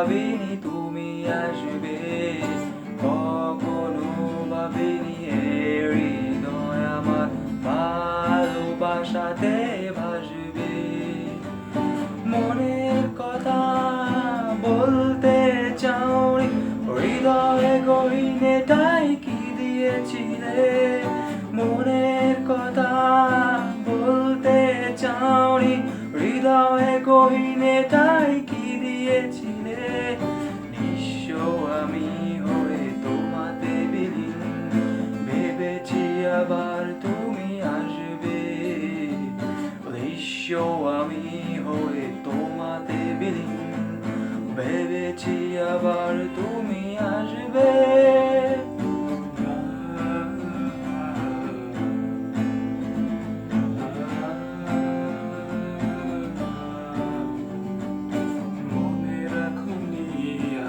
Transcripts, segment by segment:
ভাবিনি তুমি আসবে, কখনো ভাবিনি এই হৃদয় আমার ভালোবাসাতে ভাসবে। মনের কথা বলতে চাওনি, হৃদয়ে গহীনেটাই কি দিয়েছিলে। মনের কথা বলতে চাওনি, হৃদয়ে গহীনেটাই কি দিয়েছিলে। নিঃস্ব আমি হয়ে তোমাতে বিলীন, ভেবেছি আবার তুমি আসবে। নিঃস্ব আমি হয়ে তোমাতে বিলীন, ভেবেছি আবার তুমি আসবে। মনে রাখুনি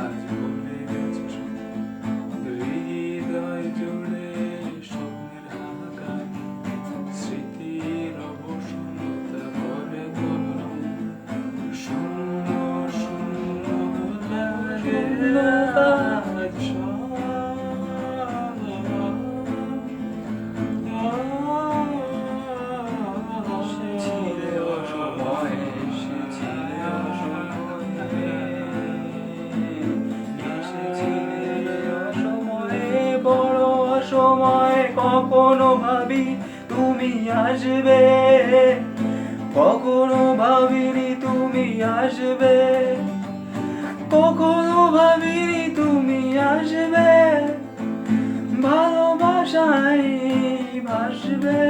আজ ভুলে গেছো সব, হৃদয় জুড়ে স্বপ্নের হাহাকার, স্মৃতির অবসন্নতা ভরে কলরব, শূন্য শূন্য লাগে আজ সব। এসেছিলে অসময়ে, এসেছিলে অসময়ে, এসেছিলে অসময়ে, বড় অসময়ে। কখনো ভাবি তুমি আসবে, কখনো ভাবিনি তুমি আসবে, কখনো ভাবিনি তুমি আসবে। ভালোবাসায় ভাসবে।